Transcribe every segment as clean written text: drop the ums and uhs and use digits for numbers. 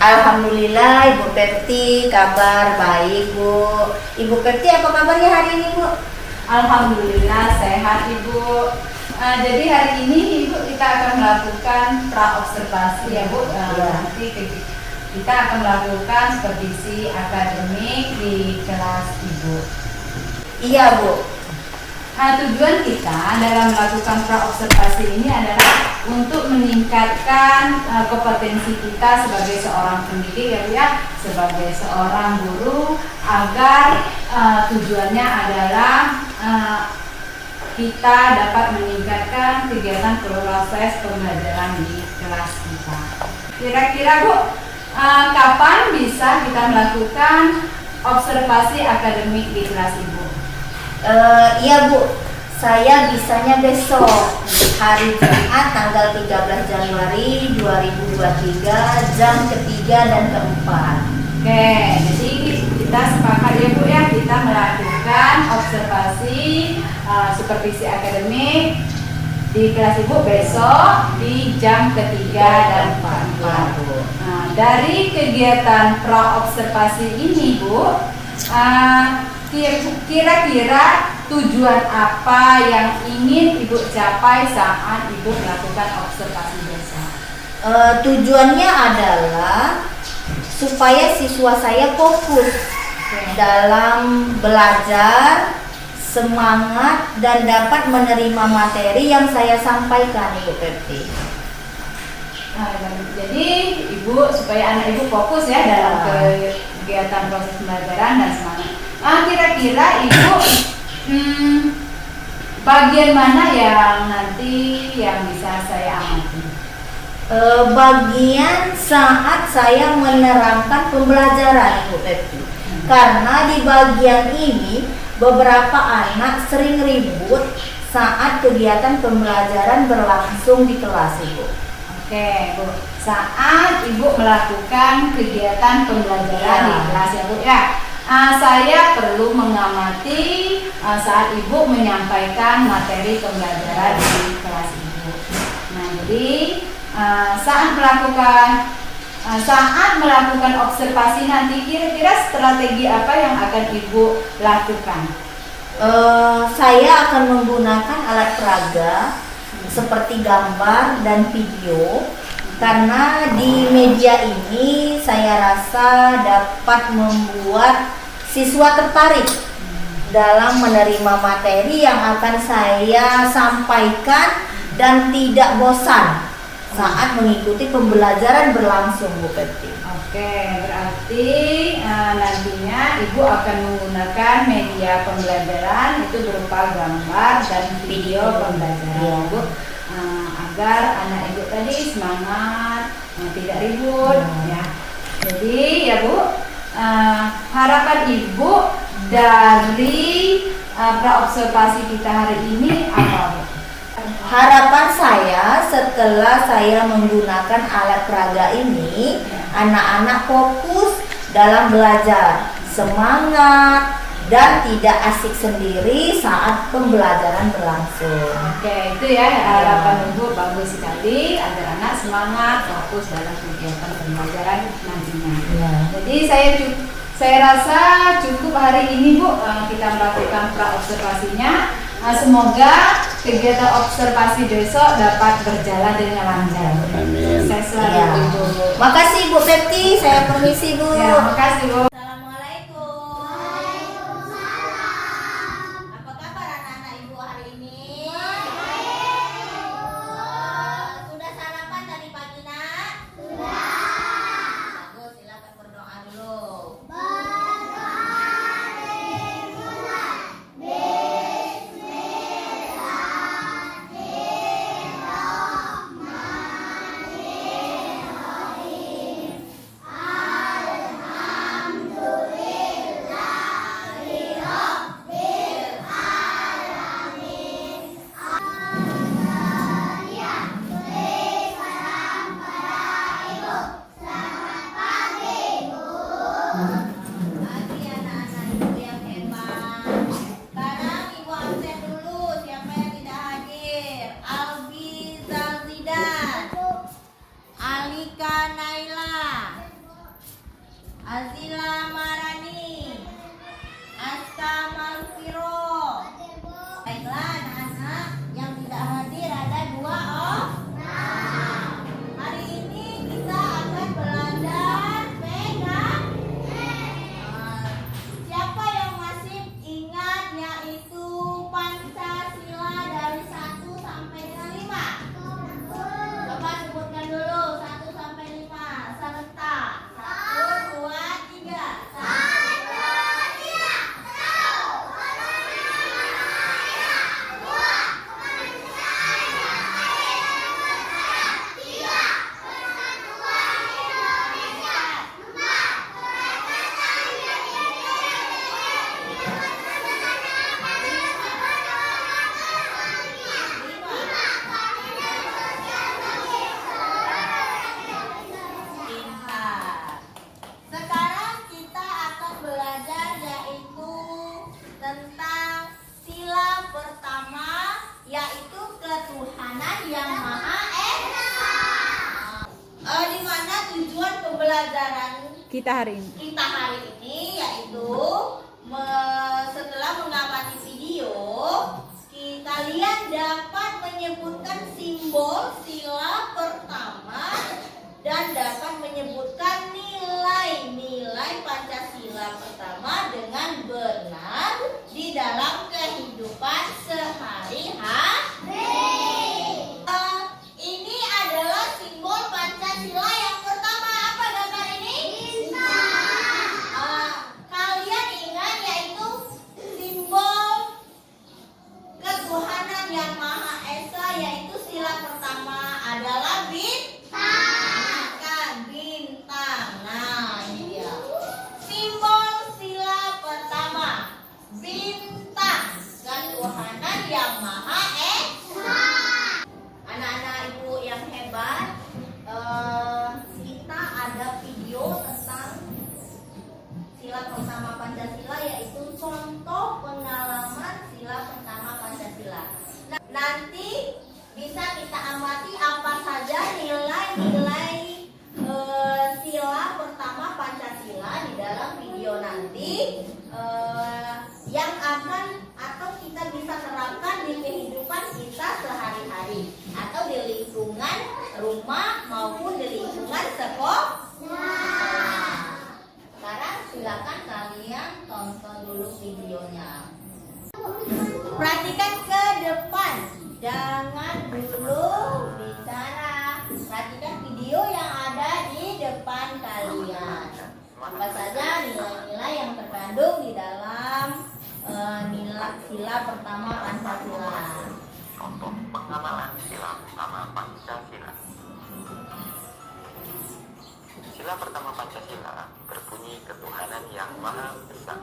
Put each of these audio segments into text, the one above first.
Alhamdulillah Ibu Pepti, kabar baik Bu. Ibu Pepti apa kabarnya hari ini Bu? Alhamdulillah sehat Ibu. Jadi hari ini Ibu kita akan melakukan praobservasi ya Bu. Nanti kita akan melakukan supervisi akademik di kelas Ibu. Iya Bu. Tujuan kita dalam melakukan praobservasi ini adalah untuk meningkatkan kompetensi kita sebagai seorang pendidik ya Bu ya, sebagai seorang guru, agar tujuannya adalah kita dapat meningkatkan kegiatan proses pembelajaran di kelas kita. Kira-kira Bu, kapan bisa kita melakukan observasi akademik di kelas Ibu? Iya Bu, saya bisanya besok hari Jumat tanggal 13 Januari 2023 jam ketiga dan keempat. Oke, jadi kita sepakat ya Bu ya, kita melakukan observasi supervisi akademik di kelas Ibu besok di jam ketiga dan keempat. Nah, dari kegiatan praobservasi ini Bu, kira-kira tujuan apa yang ingin Ibu capai saat Ibu melakukan observasi besok? Tujuannya adalah supaya siswa saya fokus dalam belajar, semangat, dan dapat menerima materi yang saya sampaikan Ibu Pepti. Jadi Ibu, supaya anak Ibu fokus ya dalam kegiatan proses pembelajaran dan semangat. Kira-kira Ibu bagian mana yang nanti yang bisa saya amati? Bagian saat saya menerangkan pembelajaran Ibu Pepti. Karena di bagian ini beberapa anak sering ribut saat kegiatan pembelajaran berlangsung di kelas Ibu. Oke Bu, saat Ibu melakukan kegiatan pembelajaran di kelas ya Bu ya, saya perlu mengamati saat Ibu menyampaikan materi pembelajaran di kelas Ibu. Nah, jadi saat melakukan observasi nanti, kira-kira strategi apa yang akan Ibu lakukan? Saya akan menggunakan alat peraga seperti gambar dan video, karena di media ini saya rasa dapat membuat siswa tertarik dalam menerima materi yang akan saya sampaikan dan tidak bosan saat mengikuti pembelajaran berlangsung Bu Pepti. Oke, berarti nantinya Ibu akan menggunakan media pembelajaran itu berupa gambar dan video pembelajaran Bu, agar anak Ibu tadi semangat, tidak ribut ya. Jadi ya Bu, harapan Ibu dari praobservasi kita hari ini apa Bu? Harapan saya setelah saya menggunakan alat peraga ini, anak-anak fokus dalam belajar, semangat, dan tidak asik sendiri saat pembelajaran berlangsung. Oke, itu ya harapan Ibu, bagus sekali agar anak semangat, fokus dalam kegiatan pembelajaran nantinya. Ya. Jadi saya rasa cukup hari ini Bu, kita melakukan praobservasinya. Semoga kegiatan observasi besok dapat berjalan dengan lancar. Amin. Saya selalu Ibu. Makasih Bu Pepti, saya permisi Bu. Ya, makasih Bu. Assalamualaikum. Apa kabar anak-anak Ibu hari ini? Sudah sarapan tadi pagi Nak? Sudah. Bagus, silakan berdoa dulu. Azila Marani, Aska Malviro. Baiklah anak-anak yang tidak hadir ada 2 orang. Hari ini kita akan belajar pegang. Siapa yang masih ingat yaitu Pancasila dari 1 sampai dengan 5? Coba sebutkan dulu 1 sampai 5 serentak. 1, 2, 3. Kita hari ini. Kita hari ini yaitu setelah mengamati video, kalian dapat menyebutkan simbol sila pertama dan dapat menyebutkan nilai-nilai Pancasila pertama dengan benar di dalam kehidupan sehari-hari. Ini adalah simbol Pancasila yang pertama. Apa gambar ini? Kalian ingat yaitu simbol ketuhanan yang Maha Esa, yaitu sila pertama adalah bintang. Bintang. Nah, ini dia. Simbol sila pertama bintang, ketuhanan yang Maha Esa. Anak-anak ibu yang hebat, kita ada video tentang sila pertama Pancasila, yaitu contoh pengalaman sila pertama Pancasila. Nah, nanti bisa kita amati apa saja nilai-nilai sila pertama Pancasila di dalam video nanti yang akan atau kita bisa terapkan di kehidupan kita sehari-hari atau di lingkungan rumah maupun di lingkungan sekolah. Sekarang silakan kalian tonton dulu videonya. Perhatikan ke depan, jangan dulu bicara. Perhatikan video yang ada di depan kalian. Apa saja nilai-nilai yang terkandung di dalam nilai sila pertama Pancasila. Contoh pengamalan sila pertama Pancasila. Sila pertama Pancasila berbunyi ketuhanan yang Maha Esa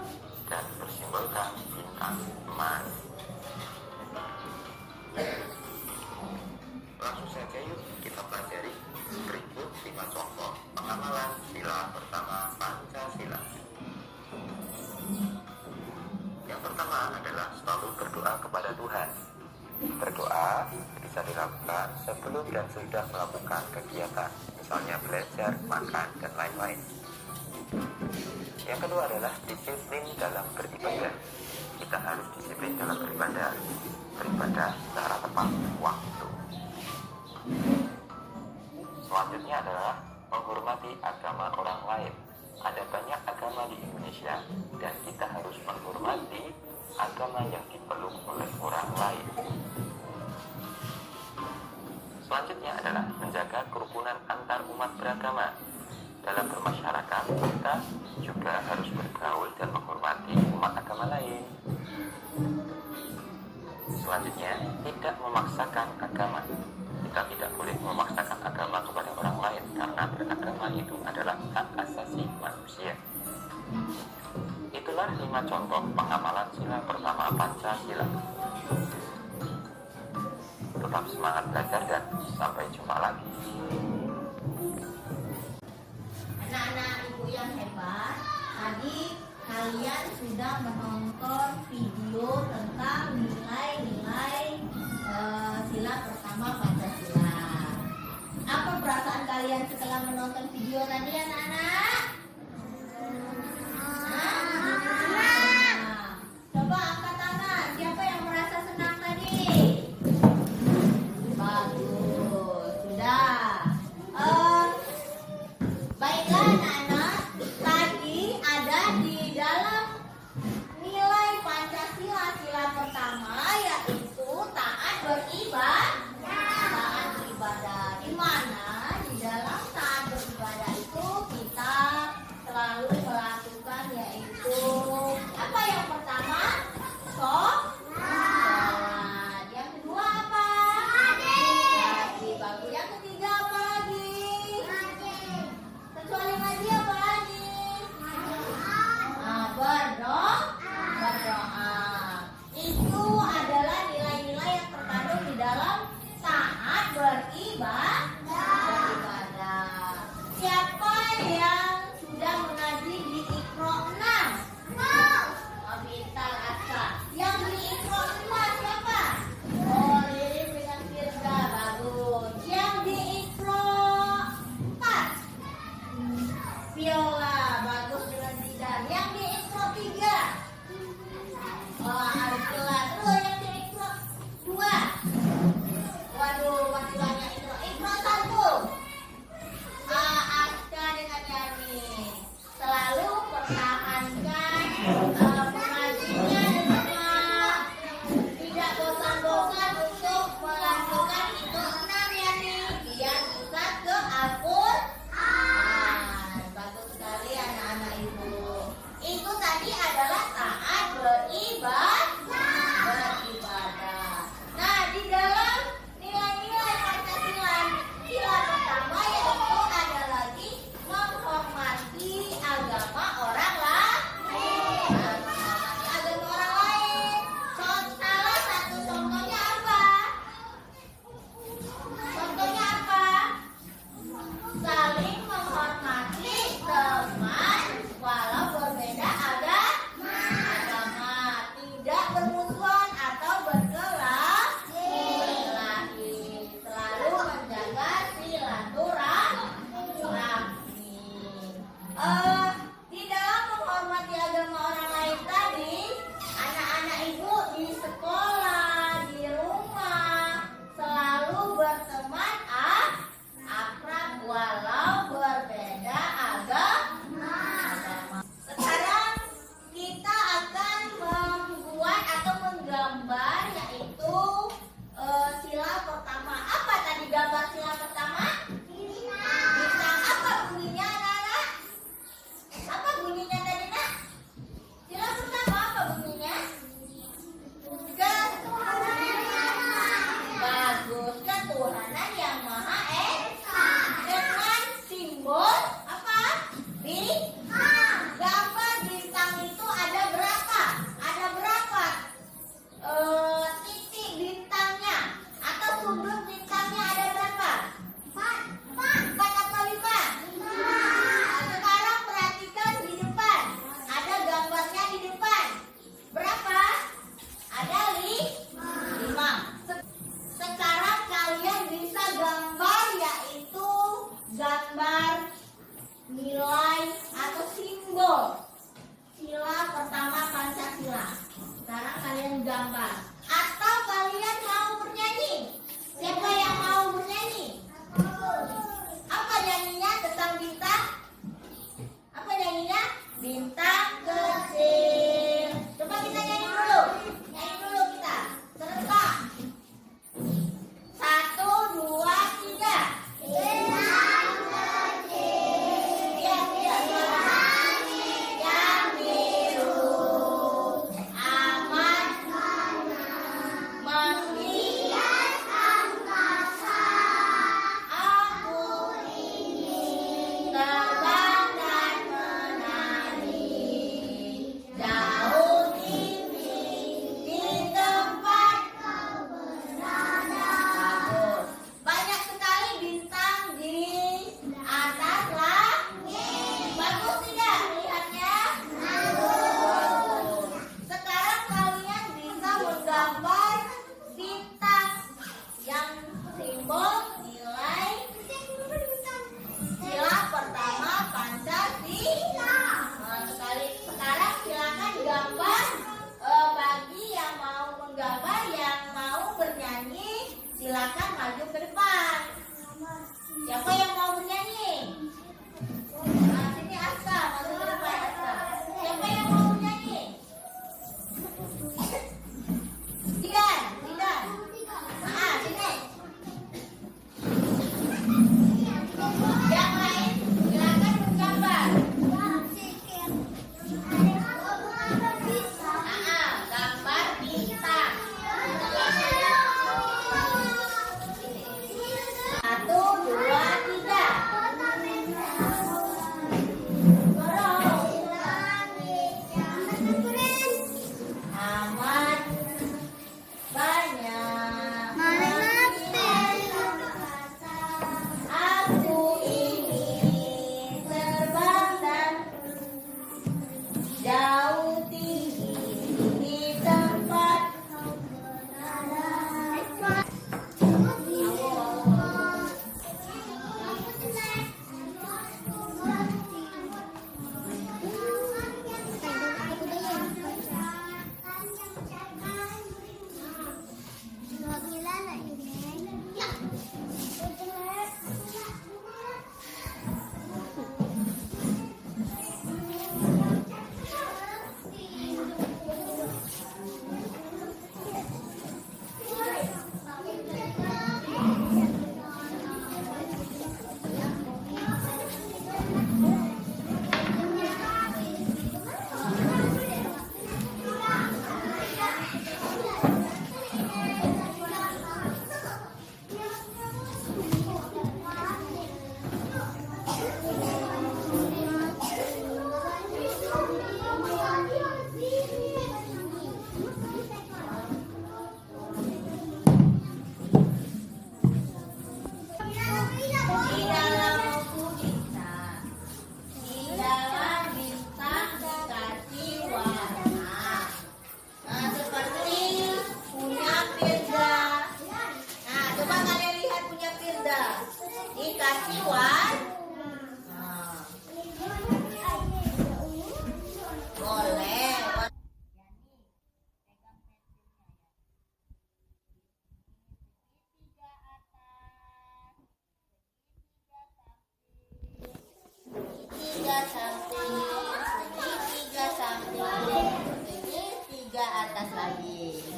dan bersimbolkan bintang emas. Langsung saja yuk kita pelajari berikut 5 contoh pengamalan sila pertama Pancasila. Yang pertama adalah selalu berdoa kepada Tuhan. Berdoa bisa dilakukan sebelum dan sudah melakukan kegiatan, misalnya belajar, makan, dan lain-lain. Yang kedua adalah disiplin dalam beribadah. Kita harus disiplin dalam beribadah. Beribadah secara tepat waktu. Selanjutnya adalah menghormati agama orang lain. Ada banyak agama di Indonesia dan kita harus menghormati agama yang dipeluk oleh orang lain. Selanjutnya adalah menjaga kerukunan antar umat beragama. Dalam bermasyarakat, kita juga harus bergaul dan menghormati umat agama lain. Selanjutnya, tidak memaksakan agama. Kita tidak boleh memaksakan agama kepada orang lain karena beragama itu adalah hak asasi manusia. Itulah 5 contoh pengamalan sila pertama Pancasila. Tetap semangat belajar dan sampai jumpa lagi. Anak-anak ibu yang hebat, tadi kalian sudah menonton video tentang nilai-nilai sila pertama Pancasila. Apa perasaan kalian setelah menonton video tadi, anak-anak? yaitu apa yang pertama? Sholat. Yang kedua apa? Ngaji. Bagus. Yang ketiga apa lagi? Kecuali ngaji apa lagi? Berdoa. Itu adalah nilai-nilai yang terkandung di dalam taat beribadah. Siapa yang sudah mengaji di Iqra 6?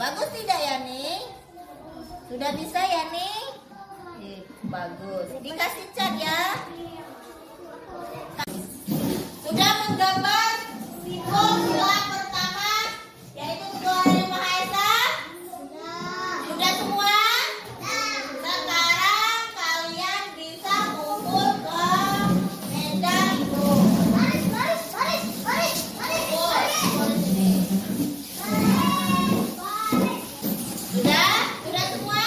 Bagus tidak ya nih? Sudah bisa ya nih? Bagus. Dikasih cat ya. Sudah menggambar simbol sila pertama yaitu Tuhan Yang Maha Esa? Sudah semua? Sekarang kalian bisa kumpul ke meja itu. Baris. Sudah semua?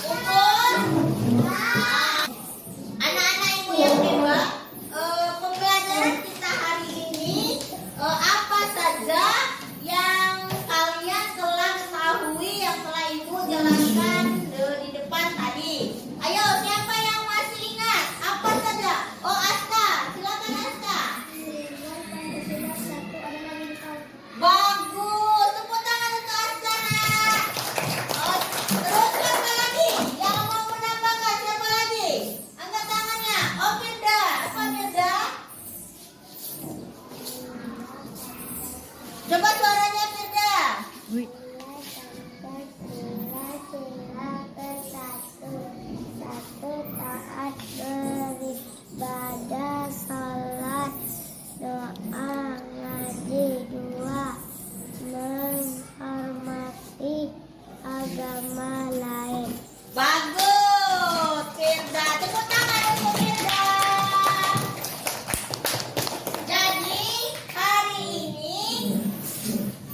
Kumpul. Anak-anak ibu yang hebat, pembelajaran kita hari ini apa saja yang kalian telah ketahui yang telah ibu jelaskan di depan tadi. Ayo, siapa yang masih ingat? Apa saja? Oh, Aska, silakan Aska. Bagus, tepuk tangan untuk Aska, nak. Oh, terus siapa lagi? Yang mau menambahkan siapa lagi? Angkat tangannya. Oh, Firda. Apa Firda? Coba suaranya Firda. Satu taat beribadah, salat, doa, ngaji, dua menghormati agama lain. Bagus, Firda. Tepuk tangan untuk Firda. Jadi, hari ini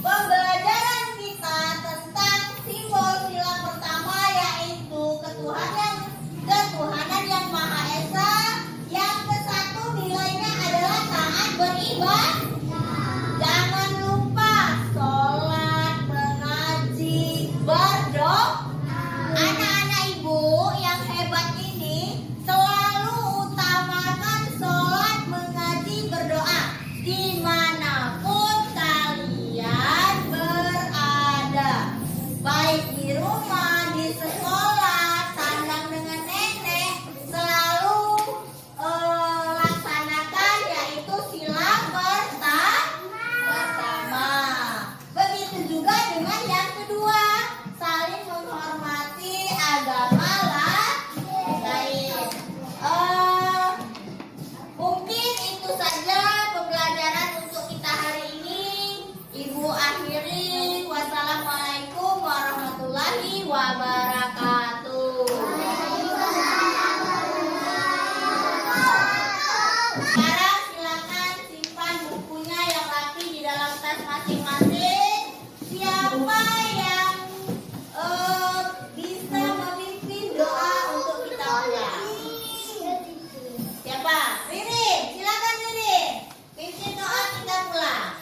pembelajaran kita tentang simbol sila pertama yaitu ketuhanan yang Maha Esa. Yang ke-1 nilainya adalah taat beribadah. Jangan lupa sholat, mengaji, berdoa. Anak-anak ibu yang hebat ini selalu utamakan sholat, mengaji, berdoa dimanapun kalian berada, baik di rumah, di sekolah, sandang dengan nenek, selalu laksanakan yaitu sila pertama. Begitu juga dengan yang kedua, saling menghormati agama lain. Mungkin itu saja pembelajaran untuk kita hari ini. Ibu akhiri. Wassalamualaikum warahmatullahi wabarakatuh. Sekarang silakan simpan bukunya yang rapi di dalam tas masing-masing. Siapa yang bisa memimpin doa untuk kita pulang? Siapa? Riri, silakan Riri. Pimpin doa kita pulang.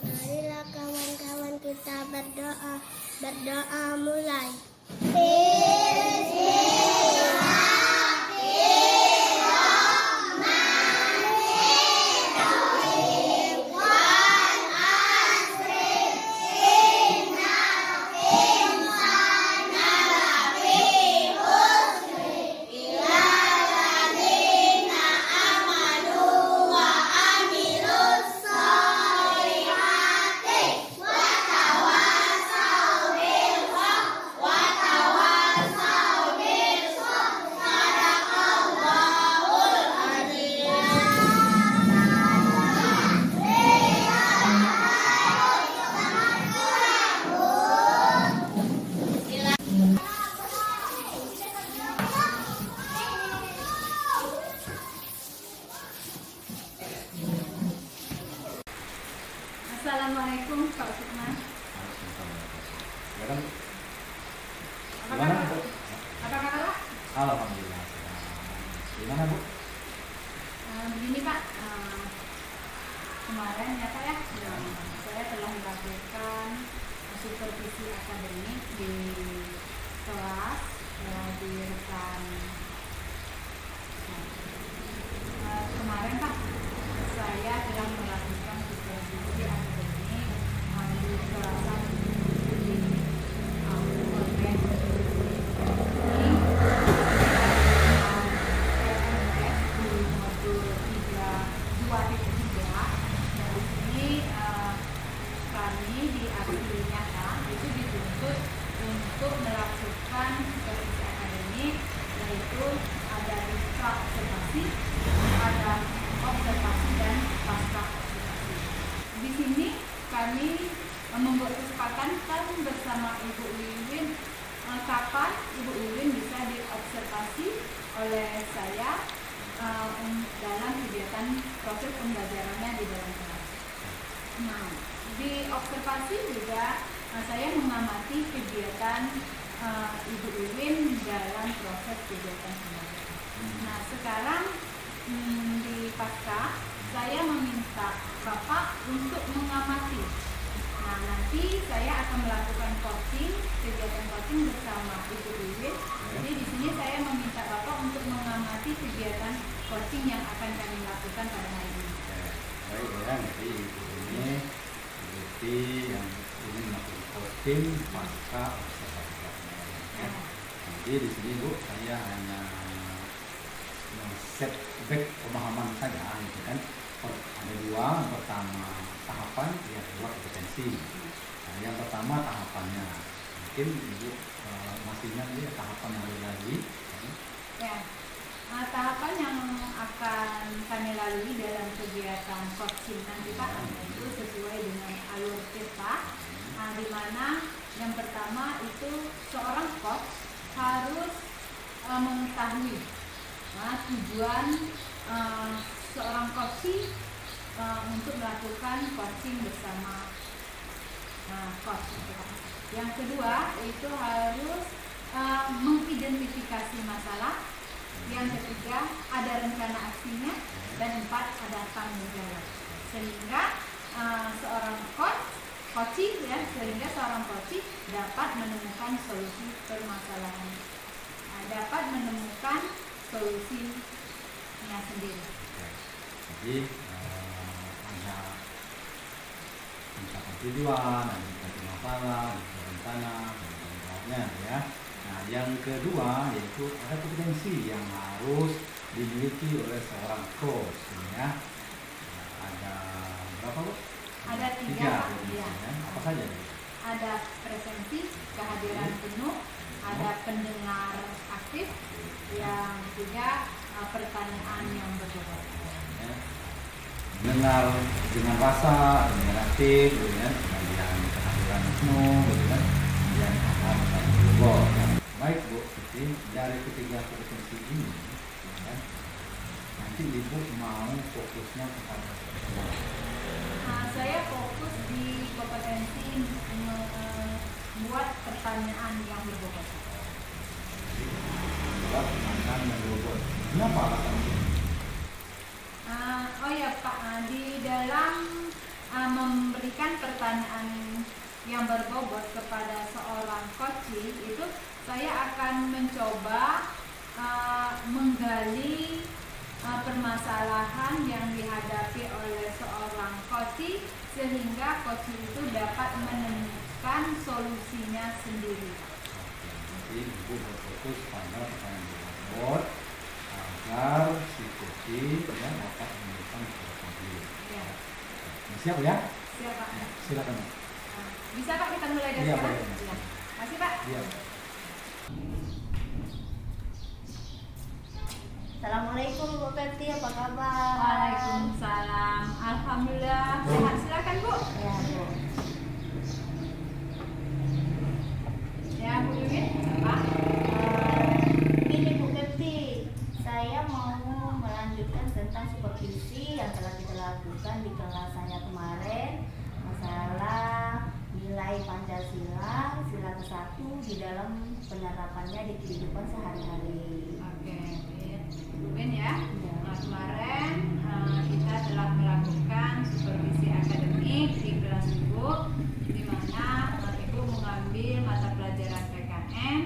Marilah kawan-kawan kita berdoa. Berdoa mulai. Assalamualaikum Pak Sukman. Gimana Bu? Apa kabar? Alhamdulillah. Gimana Bu? Begini Pak, kemarin ya Pak ya, saya telah melakukan supervisi akademik di kelas di rekan. Kemarin Pak, saya telah melakukan supervisi akademik di kelas di modul 3 2.3. Dari sini kami di untuk melakukan supervisi akademik, yaitu ada di pra-observasi, ada observasi dan pasca observasi. Di sini kami membuat kesepakatan bersama Ibu Wiwin kapan Ibu Wiwin bisa diobservasi oleh saya dalam kegiatan proses pembelajarannya di dalam kelas. Nah, di observasi juga saya mengamati kegiatan Ibu Wiwin dalam proses kegiatan pembelajaran. Nah, sekarang di pasca saya meminta Bapak untuk mengamati. Nah, nanti saya akan melakukan coaching, kegiatan coaching bersama Ibu Wiwin. Jadi di sini saya meminta Bapak untuk mengamati kegiatan coaching yang akan kami lakukan pada hari ini. Baik ya, jadi ini berarti yang ingin melakukan coaching pasca observasi ya. Jadi di sini Bu, saya hanya set back pemahaman saja, gitu kan. Ada dua, yang pertama tahapan, yang kedua kompetensi. Nah, yang pertama tahapannya, mungkin Ibu masih ingat ya tahapan yang lagi. Ya, tahapan yang akan kami lalui dalam kegiatan coaching nanti Pak, itu sesuai dengan alur kita, di mana yang pertama itu seorang coach harus mengetahui tujuan seorang coach untuk melakukan coaching bersama coach. Yang kedua itu harus mengidentifikasi masalah. Yang ketiga ada rencana aksinya, dan 4 ada tanggung jawab. Sehingga seorang coaching dapat menemukan solusi permasalahan, dapat menemukan solusinya sendiri. Jadi ada mencapai tujuan, ada mencapai masalah, ada rencana, dan jawabnya ya. Nah, yang kedua yaitu ada kompetensi yang harus dimiliki oleh seorang coach ya. Nah, ada berapa Bu? Ada 3 ya. ya. Apa saja? Ada presensi, kehadiran penuh, ada pendengar aktif, yang ketiga pertanyaan yang berbobot. Ya. Dengar dengan rasa, dengan aktif, kemudian kehadiran penuh, kemudian akan berbobot. Baik Bu, jadi dari ketiga kompetensi ini, nanti Ibu mau fokusnya kepada Saya fokus di kompetensi membuat pertanyaan yang berbobot. Buat pertanyaan yang berbobot. Kenapa alasannya? Oh ya Pak, di dalam memberikan pertanyaan yang berbobot kepada seorang coaching itu saya akan mencoba menggali permasalahan yang dihadapi oleh seorang coaching sehingga coaching itu dapat menemukan solusinya sendiri. Jadi Ibu berfokus pada pertanyaan berbobot agar si coaching dapat menemukan solusi sendiri. Ya. Siap ya? Siap Pak. Silakan. Bisa Pak kita mulai dari Iya, sekarang? boleh. Ya. Makasih Pak. Iya. Assalamualaikum Bu Pepti, apa kabar? Waalaikumsalam. Alhamdulillah sehat. Silakan Bu. Ya Bu. Ya Bu Wiwin, apa? Ini Bu Pepti, saya mau melanjutkan tentang supervisi yang telah kita lakukan di kelasannya kemarin, masalah nilai Pancasila sila ke-1 di dalam penerapannya di kehidupan sehari-hari. Oke, Bu Wiwin ya. Nah, kemarin kita telah melakukan supervisi akademik di kelas Ibu, di mana Ibu mengambil mata pelajaran PKN,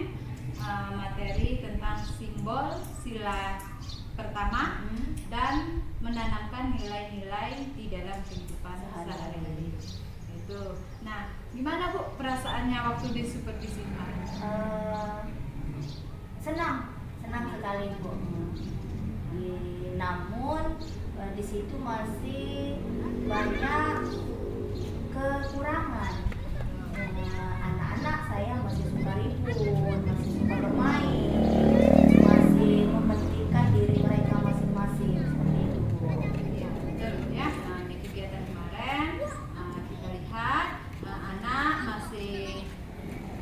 materi tentang simbol sila pertama dan menanamkan nilai-nilai di dalam kehidupan sehari-hari. Itu. Nah, gimana Bu perasaannya waktu di supervisi kemarin? Senang sekali Bu. Namun di situ masih banyak kekurangan. Anak-anak saya masih suka ribut, masih suka bermain, masih mementingkan diri mereka masing-masing seperti itu, Bu. Ya, betul ya. Nah, di kegiatan kemarin kita lihat anak masih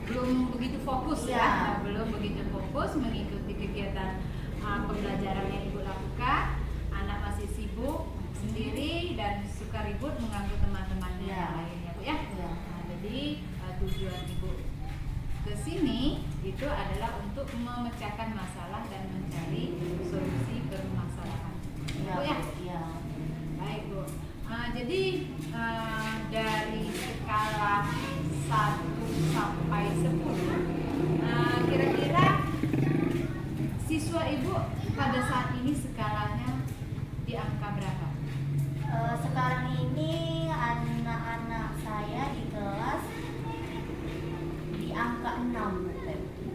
belum begitu fokus Iya. ya, belum begitu fokus mengikuti kegiatan pembelajaran yang Ibu lakukan. Anak masih sibuk sendiri dan suka ribut mengganggu teman-temannya Iya. yang lain ya, Bu ya. Iya. Nah, jadi tujuan Ibu ke sini itu adalah untuk memecahkan masalah dan mencari solusi permasalahan. Iya, Bu ya. Bu. Iya. Baik, Bu. Jadi dari skala 1 sampai 10, kira-kira siswa Ibu pada saat ini skalanya di angka berapa? Sekarang ini anak-anak saya di kelas di angka 6, Bu.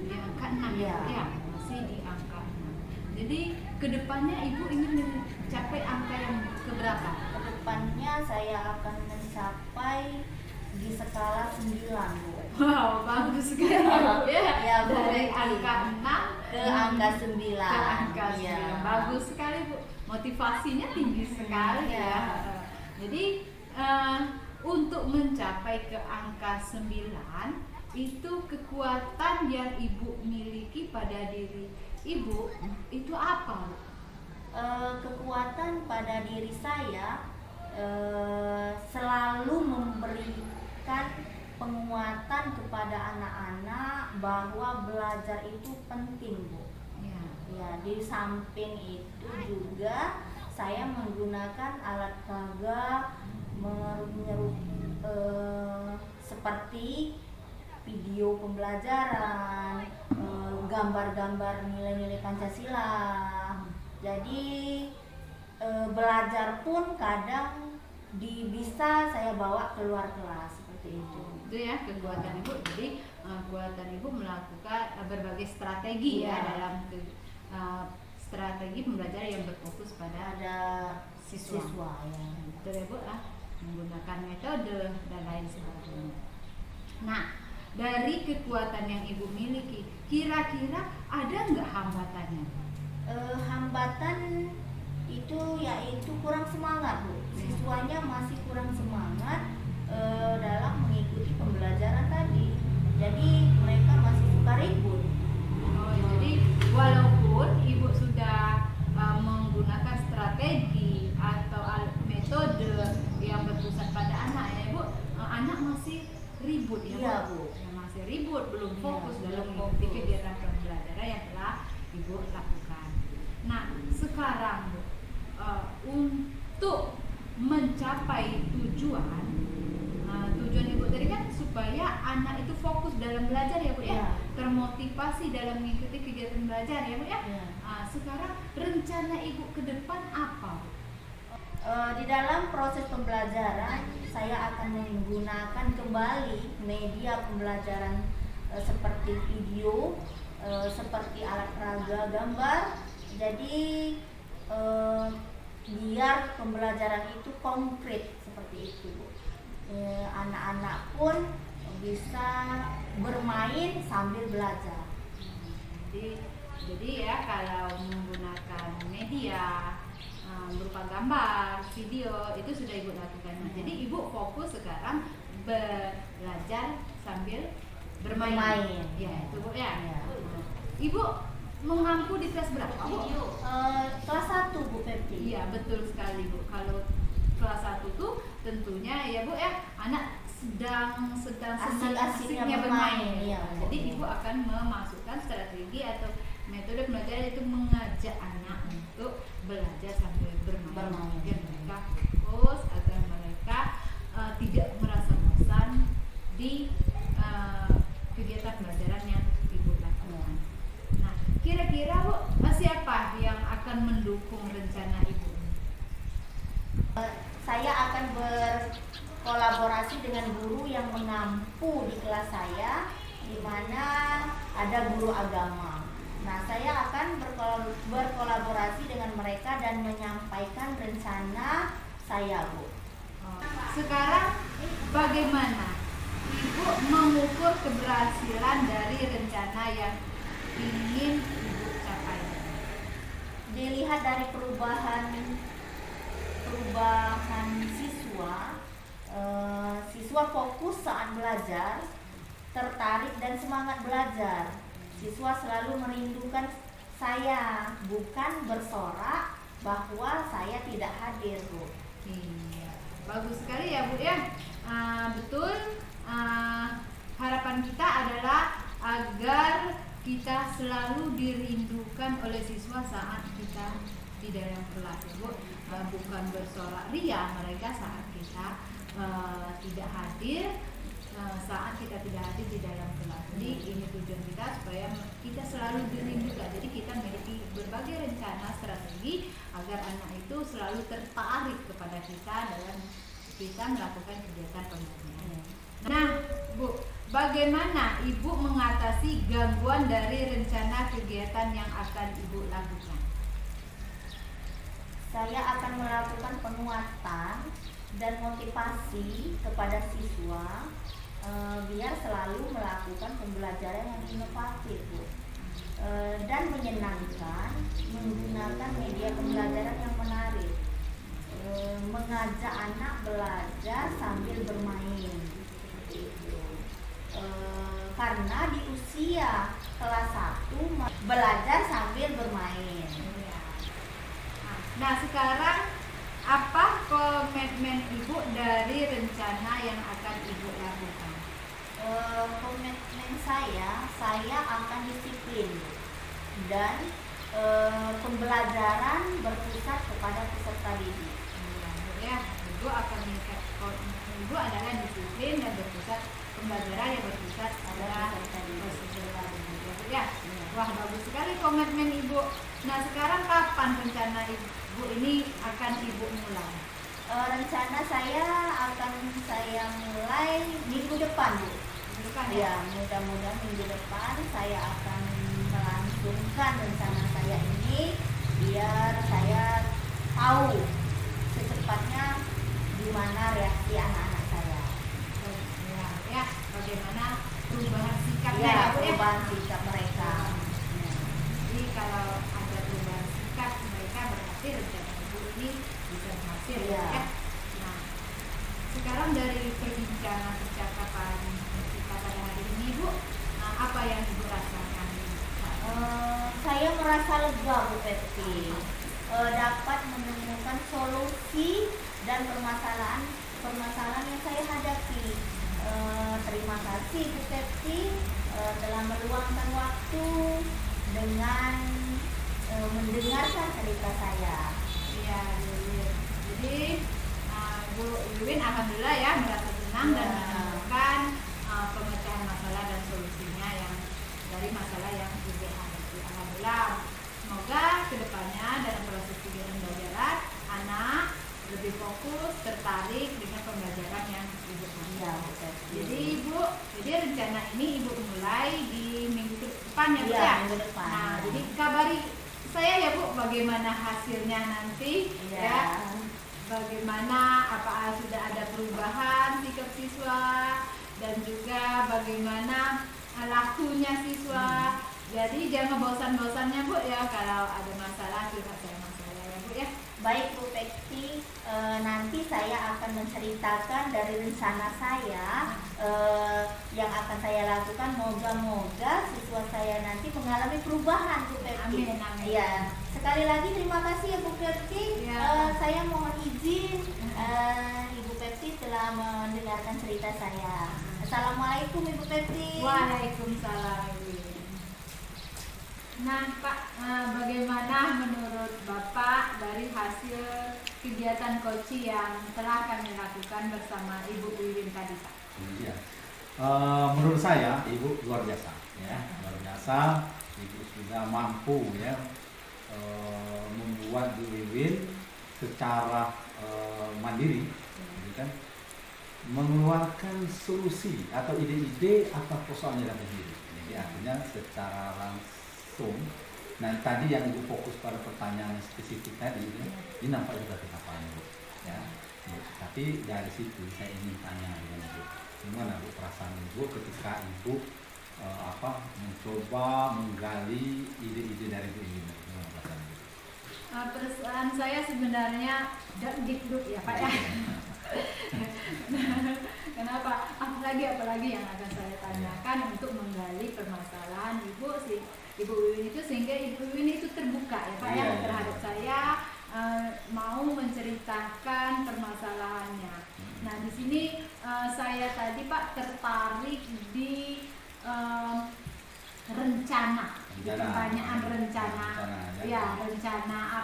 Di angka 6 Iya. ya, masih di angka 6. Jadi kedepannya Ibu ingin mencapai angka yang keberapa? Kedepannya saya akan mencapai di skala 9, Bu. Wow, bagus sekali Bu ya. Iya, Bu. Dari angka 6 Ke angka 9. ke angka 9. Iya. Bagus sekali Bu. Motivasinya tinggi sekali Iya. ya. Jadi untuk mencapai ke angka 9 itu kekuatan yang Ibu miliki pada diri Ibu itu apa? Kekuatan pada diri saya selalu memberikan penguatan kepada anak-anak bahwa belajar itu penting, Bu. Ya. Ya, di samping itu juga saya menggunakan alat peraga seperti video pembelajaran, gambar-gambar nilai-nilai Pancasila. Jadi belajar pun kadang bisa saya bawa keluar kelas seperti itu. Itu ya kekuatan Ibu. Jadi kekuatan Ibu melakukan berbagai strategi ya Iya. dalam strategi pembelajaran yang berfokus pada Ada siswa. siswa ya. Betul ya Bu, menggunakan metode dan lain sebagainya. Nah, dari kekuatan yang Ibu miliki, kira-kira ada nggak hambatannya? Hambatan itu yaitu kurang semangat, Bu. Siswanya masih kurang semangat dalam mengikuti pembelajaran tadi. Jadi mereka masih suka ribut. Oh, jadi walaupun Ibu sudah menggunakan strategi atau metode yang berpusat pada anak ya Bu, anak masih ribut ya Bu? Iya, Bu. Ya, masih ribut, belum Iya, fokus dalam belum mengikuti fokus. kegiatan pembelajaran yang telah Ibu lakukan. Nah, sekarang Bu, untuk mencapai tujuan Ibu tadi kan supaya anak itu fokus dalam belajar ya Bu ya, Iya. termotivasi dalam mengikuti kegiatan belajar ya Bu ya. Iya. Sekarang rencana Ibu ke depan apa Bu? Di dalam proses pembelajaran saya akan menggunakan kembali media pembelajaran seperti video, seperti alat peraga gambar. Jadi biar pembelajaran itu konkret seperti itu, Bu. Anak-anak pun bisa bermain sambil belajar. Jadi ya kalau menggunakan media berupa gambar, video itu sudah Ibu lakukan. Nah, jadi Ibu fokus sekarang belajar sambil bermain. Ya, itu Bu ya. Ya. Ibu mengampu di kelas berapa Bu? Kelas 1, Bu Pepti. Iya, betul sekali Bu. Kalau kelas 1 tuh tentunya ya Bu ya, anak sedang Asik-asiknya senang-asiknya bermain, iya. Jadi Ibu akan memasukkan strategi atau metode pembelajaran itu mengajak anak untuk belajar sambil bermain. Biar mereka fokus, agar mereka tidak merasa bosan di kegiatan pembelajaran yang Ibu lakukan. Nah, kira-kira Bu, siapa yang akan mendukung rencana Ibu? Saya akan berkolaborasi dengan guru yang mengampu di kelas saya, di mana ada guru agama. Nah, saya akan berkolaborasi dengan mereka dan menyampaikan rencana saya, Bu. Sekarang bagaimana Ibu Ibu mengukur keberhasilan dari rencana yang ingin Ibu capai? Dilihat dari perubahan siswa, siswa fokus saat belajar, tertarik dan semangat belajar. Siswa selalu merindukan saya, bukan bersorak bahwa saya tidak hadir, Bu. Iya, bagus sekali ya Bu ya. Betul. Harapan kita adalah agar kita selalu dirindukan oleh siswa saat kita di dalam kelas ya Bu. Bukan bersorak ria mereka saat kita tidak hadir, saat kita tidak hadir di dalam kelas. Jadi ini tujuan kita supaya kita selalu dirindukan. Jadi kita memiliki berbagai rencana strategi agar anak itu selalu tertarik kepada kita dalam kita melakukan kegiatan pembelajaran. Nah, Bu, bagaimana Ibu mengatasi gangguan dari rencana kegiatan yang akan Ibu lakukan? Saya akan melakukan penguatan dan motivasi kepada siswa biar selalu melakukan pembelajaran yang inovatif, Bu, dan menyenangkan, menggunakan media pembelajaran yang menarik, mengajak anak belajar sambil bermain. Karena di usia kelas 1 belajar sambil bermain. Nah, sekarang apa komitmen Ibu dari rencana yang akan Ibu lakukan? Komitmen saya akan disiplin dan pembelajaran berpusat kepada peserta didik. Ya, Ibu akan meningkat. Ibu adalah disiplin dan berpusat pembelajaran yang berpusat pada peserta didik. Ya, wah bagus sekali komitmen Ibu. Nah, sekarang kapan rencana Ibu ini akan Ibu mulai? Rencana saya akan mulai minggu depan, Bu. Minggu depan ya? Ya, mudah-mudahan minggu depan saya akan melangsungkan rencana saya ini biar saya tahu secepatnya gimana reaksi anak-anak saya. Ya, bagaimana perubahan sikapnya Ya, Bu, perubahan sikap mereka. Jadi kalau ada perubahan sikap mereka berarti rencana Ibu ini bisa berhasil Iya. ya. Nah, sekarang dari perbincangan percakapan kita pada hari ini Bu, apa yang Ibu rasakan? Saya merasa lega, Bu Peti, dapat menemukan solusi dan permasalahan yang saya hadapi. Terima kasih Bu Peti telah meluangkan waktu dengan mendengarkan cerita saya. Iya, jadi Bu Iwin alhamdulillah ya merasa senang dan Ya. menemukan pemecahan masalah dan solusinya yang dari masalah yang Ibu hadapi. Alhamdulillah. Semoga kedepannya dalam proses kegiatan belajar anak lebih fokus, tertarik dengan pembelajaran yang Ibu hadapi. Ya, Bu Peti. Jadi rencana ini Ibu mulai di minggu depan ya Bu Iya, ya? minggu depan. Nah, jadi kabari saya ya Bu bagaimana hasilnya nanti Iya. ya. Bagaimana sudah ada perubahan sikap siswa dan juga bagaimana lakunya siswa. Jadi jangan bosan-bosannya Bu ya kalau ada masalah curhat saya masalah ya Bu ya. Baik Bu Peti, nanti saya akan menceritakan dari rencana saya yang akan saya lakukan. Moga-moga siswa saya nanti mengalami perubahan, Bu Peti. Amin, amin. Iya. Sekali lagi terima kasih ya Bu Peti. Ya. Saya mohon izin Ibu Peti telah mendengarkan cerita saya. Assalamualaikum Ibu Peti. Waalaikumsalam. Nah Pak, bagaimana menurut Bapak dari hasil kegiatan koci yang telah kami lakukan bersama Ibu Wiwin tadi Pak? Iya. Menurut saya Ibu luar biasa ya, luar biasa. Ibu sudah mampu ya membuat Bu Wiwin secara mandiri, gitu kan, mengeluarkan solusi atau ide-ide atau persoalannya dalam diri. Jadi artinya secara langsung. Nah tadi yang Ibu fokus pada pertanyaan spesifik tadi, ya, ini nampak sudah kita paham Bu. Ya. Tapi dari situ saya ingin tanya dengan Ibu. Gimana Bu perasaan Ibu ketika Ibu mencoba menggali ide-ide dari Bu ini? Gimana perasaan Ibu? Perasaan saya sebenarnya dikduk ya Pak ya. Kenapa? Apalagi yang akan saya tanyakan untuk menggali permasalahan Ibu Wiwin itu, sehingga Ibu Wiwin itu terbuka ya Pak ya terhadap saya, mau menceritakan permasalahannya. Nah di sini saya tadi Pak tertarik di pertanyaan rencana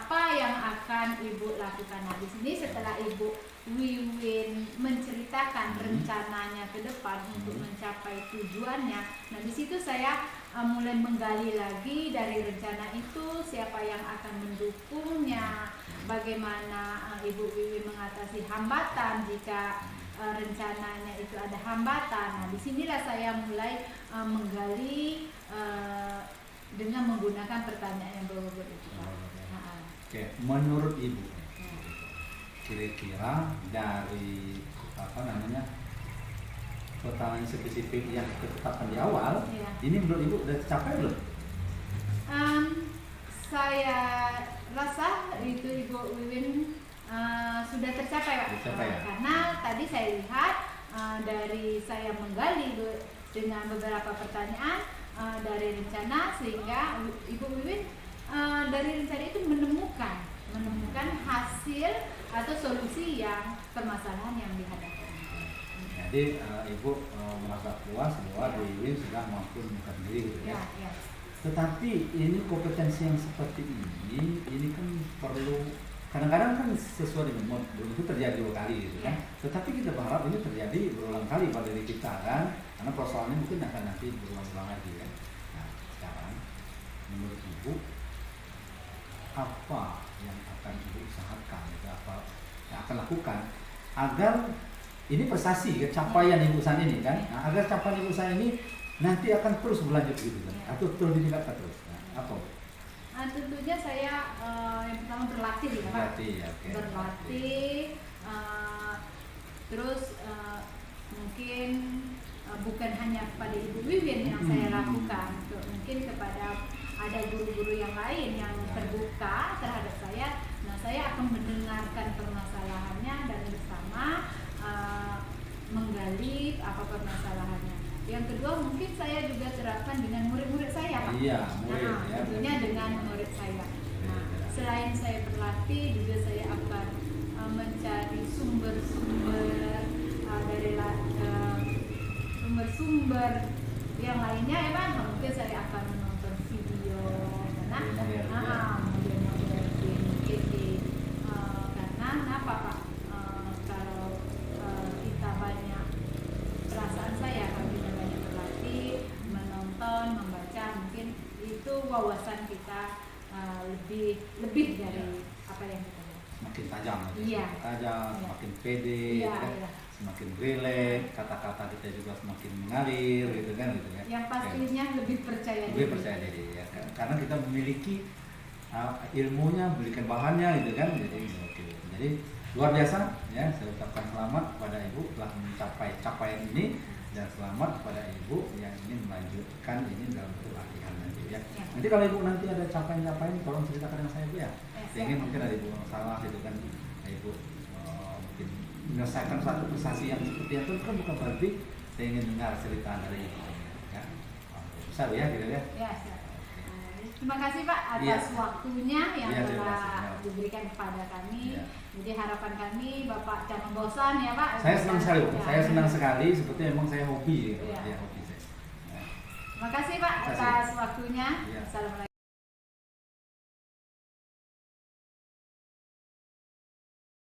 apa yang akan Ibu lakukan. Nah di sini setelah Ibu Wiwin menceritakan rencananya ke depan untuk mencapai tujuannya, nah di situ saya mulai menggali lagi dari rencana itu, siapa yang akan mendukungnya, bagaimana Ibu Wiwin mengatasi hambatan jika rencananya itu ada hambatan. Nah disinilah saya mulai menggali dengan menggunakan pertanyaan yang berbobot itu. Oke, menurut Ibu kira-kira dari pertanyaan spesifik yang ditetapkan di awal, ini menurut Ibu sudah tercapai belum? Saya rasa itu Ibu Wiwin sudah tercapai Pak. Karena tadi saya lihat dari saya menggali dengan beberapa pertanyaan dari rencana, sehingga Ibu Wiwin dari rencana itu menemukan hasil atau solusi yang permasalahan yang dihadapi. Jadi Ibu merasa puas bahwa Wiwin sudah mampu menemukan diri, gitu ya. Tetapi ini kompetensi yang seperti ini kan perlu, kadang-kadang kan sesuai dengan mod, itu terjadi 2 kali gitu kan. Tetapi kita berharap ini terjadi berulang kali pada diri kita kan, karena persoalannya mungkin akan nanti berulang-ulang lagi kan. Nah sekarang menurut Ibu apa yang akan Ibu usahakan, apa yang akan lakukan agar ini prestasi capaian Ibu saat ini kan, nah, agar capaian Ibu saat ini nanti akan terus berlanjut gitu kan, atau terus ditingkatkan terus. Nah, apa? Tentunya saya yang pertama berlatih ya Pak. Berlatih, terus mungkin bukan hanya pada Ibu Wiwin yang saya lakukan, mungkin kepada ada guru-guru yang lain yang terbuka terhadap saya. Nah saya akan mendengarkan permasalahannya dan bersama menggali apa permasalahannya. Yang kedua mungkin saya juga terapkan dengan murid-murid saya Pak. Tentunya dengan murid saya. Nah, selain saya berlatih, juga saya akan mencari sumber-sumber dari sumber-sumber yang lainnya ya Pak. Mungkin saya akan menonton video model-model karena apa Pak? Kalau kita banyak, perasaan saya kalau kita banyak berlatih, menonton, membaca, mungkin itu wawasan kita lebih dari apa yang kita lihat. Semakin tajam, semakin pede, semakin rileks, kata-kata kita juga semakin mengalir, gitu kan. Yang pastinya lebih percaya diri, ya kan? Karena kita memiliki ilmunya, berikan bahannya, gitu kan. Jadi luar biasa, ya. Saya ucapkan selamat kepada Ibu telah mencapai capaian ini, dan selamat kepada Ibu yang ingin melanjutkan ini dalam bentuk latihan nanti, ya. Nanti kalau Ibu nanti ada capaian-capaian, tolong ceritakan dengan saya Bu ya. Ingin mungkin ada Ibu masalah gitu kan, Ibu mungkin menyelesaikan satu prestasi yang seperti itu kan bukan berarti saya ingin dengar cerita dari Ibu, ya. Bisa Bu ya, gitu ya. Terima kasih Pak atas waktunya yang telah diberikan kepada kami. Jadi harapan kami Bapak jangan bosan ya Pak. Saya senang sekali Bu. Saya senang sekali, seperti memang saya hobi gitu. Hobi saya. Terima kasih Pak atas waktunya. Assalamualaikum.